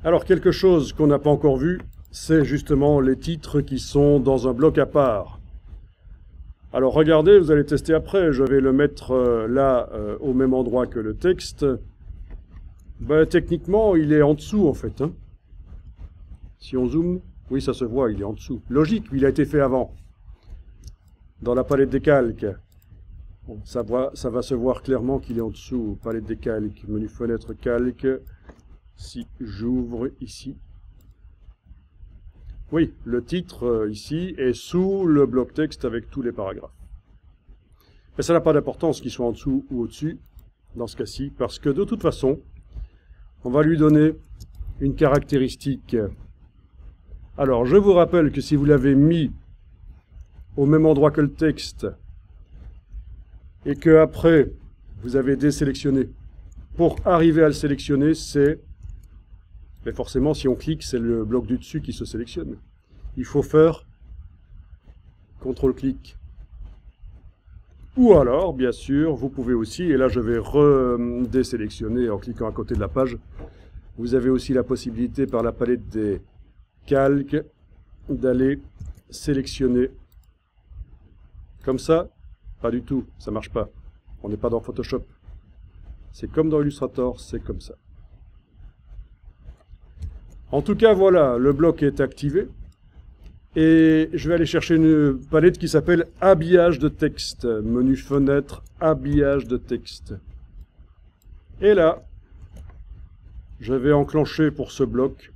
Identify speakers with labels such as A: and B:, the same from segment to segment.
A: Alors, quelque chose qu'on n'a pas encore vu, c'est justement les titres qui sont dans un bloc à part. Alors, regardez, vous allez tester après. Je vais le mettre là, au même endroit que le texte. Ben, techniquement, il est en dessous, en fait. Hein. Si on zoome, oui, ça se voit, il est en dessous. Logique, il a été fait avant. Dans la palette des calques. Bon, ça va se voir clairement qu'il est en dessous. Palette des calques, menu fenêtre calque. Si j'ouvre ici. Oui, le titre ici est sous le bloc texte avec tous les paragraphes. Mais ça n'a pas d'importance qu'il soit en dessous ou au-dessus, dans ce cas-ci, parce que de toute façon, on va lui donner une caractéristique. Alors, je vous rappelle que si vous l'avez mis au même endroit que le texte, et que après vous avez désélectionné, pour arriver à le sélectionner, c'est... Mais forcément, si on clique, c'est le bloc du dessus qui se sélectionne. Il faut faire CTRL-clic. Ou alors, bien sûr, vous pouvez aussi, et là je vais redésélectionner en cliquant à côté de la page, vous avez aussi la possibilité par la palette des calques d'aller sélectionner comme ça. Pas du tout, ça marche pas. On n'est pas dans Photoshop. C'est comme dans Illustrator, c'est comme ça. En tout cas, voilà, le bloc est activé. Et je vais aller chercher une palette qui s'appelle habillage de texte. Menu fenêtre, habillage de texte. Et là, je vais enclencher pour ce bloc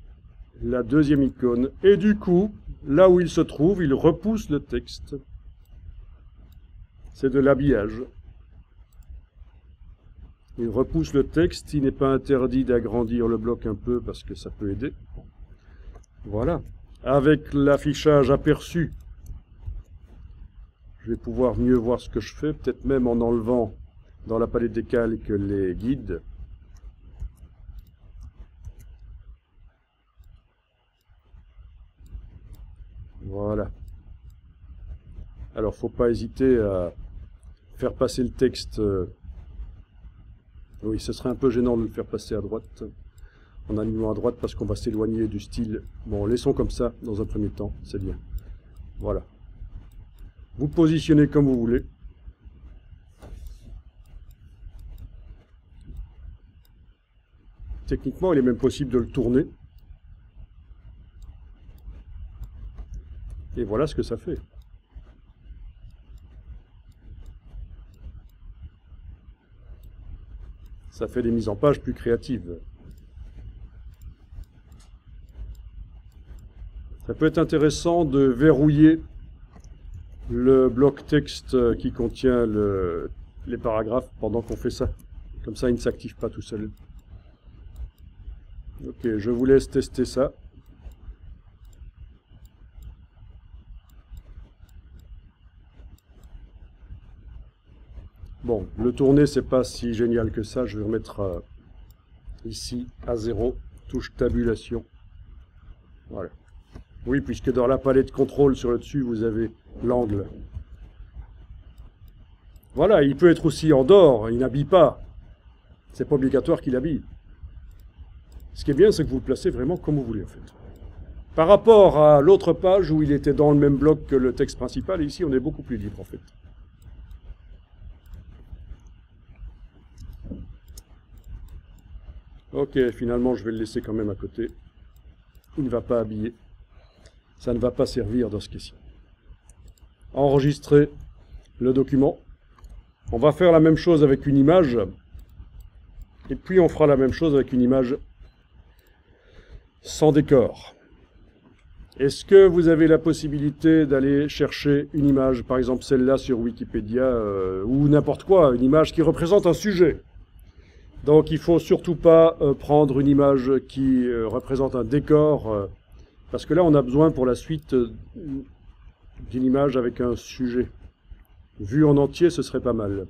A: la deuxième icône. Et du coup, là où il se trouve, il repousse le texte. C'est de l'habillage. Il repousse le texte, il n'est pas interdit d'agrandir le bloc un peu parce que ça peut aider. Voilà. Avec l'affichage aperçu, je vais pouvoir mieux voir ce que je fais, peut-être même en enlevant dans la palette des calques les guides. Voilà. Alors, faut pas hésiter à faire passer le texte... Oui, ce serait un peu gênant de le faire passer à droite, en alignant à droite parce qu'on va s'éloigner du style. Bon, laissons comme ça dans un premier temps, c'est bien. Voilà. Vous positionnez comme vous voulez. Techniquement, il est même possible de le tourner. Et voilà ce que ça fait. Ça fait des mises en page plus créatives. Ça peut être intéressant de verrouiller le bloc texte qui contient les paragraphes pendant qu'on fait ça. Comme ça, il ne s'active pas tout seul. Ok, je vous laisse tester ça. Bon, le tourner, c'est pas si génial que ça. Je vais remettre ici à 0, touche tabulation. Voilà. Oui, puisque dans la palette contrôle sur le dessus, vous avez l'angle. Voilà, il peut être aussi en dehors, il n'habille pas. C'est pas obligatoire qu'il habille. Ce qui est bien, c'est que vous le placez vraiment comme vous voulez, en fait. Par rapport à l'autre page où il était dans le même bloc que le texte principal, ici, on est beaucoup plus libre, en fait. Ok, finalement, je vais le laisser quand même à côté. Il ne va pas habiller. Ça ne va pas servir dans ce cas-ci. Enregistrer le document. On va faire la même chose avec une image. Et puis, on fera la même chose avec une image sans décor. Est-ce que vous avez la possibilité d'aller chercher une image, par exemple celle-là sur Wikipédia, ou n'importe quoi, une image qui représente un sujet? Donc il ne faut surtout pas prendre une image qui représente un décor, parce que là on a besoin pour la suite d'une image avec un sujet. Vu en entier, ce serait pas mal.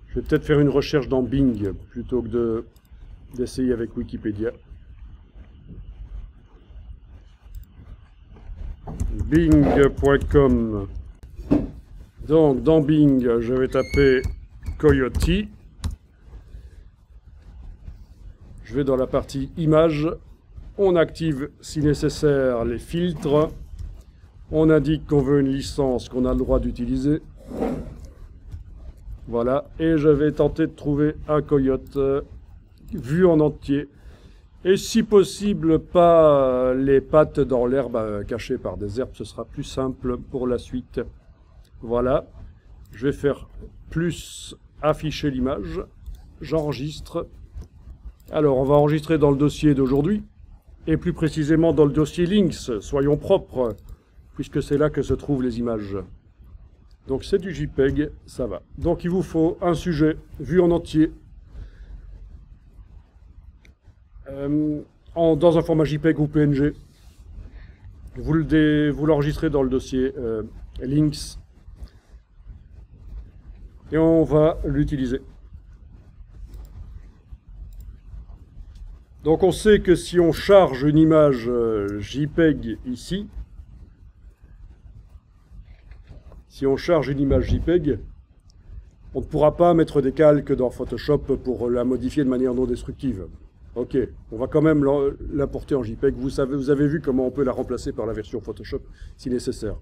A: Je vais peut-être faire une recherche dans Bing, plutôt que d'essayer avec Wikipédia. Bing.com. Donc, dans Bing, je vais taper Coyote. Je vais dans la partie images. On active, si nécessaire, les filtres. On indique qu'on veut une licence qu'on a le droit d'utiliser. Voilà. Et je vais tenter de trouver un coyote vu en entier. Et si possible, pas les pattes dans l'herbe cachées par des herbes. Ce sera plus simple pour la suite. Voilà. Je vais faire plus afficher l'image. J'enregistre. Alors, on va enregistrer dans le dossier d'aujourd'hui. Et plus précisément dans le dossier Links. Soyons propres, puisque c'est là que se trouvent les images. Donc c'est du JPEG, ça va. Donc il vous faut un sujet vu en entier. Dans un format JPEG ou PNG. Vous l'enregistrez dans le dossier Links. Et on va l'utiliser. Donc on sait que si on charge une image JPEG ici, si on charge une image JPEG, on ne pourra pas mettre des calques dans Photoshop pour la modifier de manière non destructive. Ok, on va quand même l'importer en JPEG. Vous avez vu comment on peut la remplacer par la version Photoshop si nécessaire.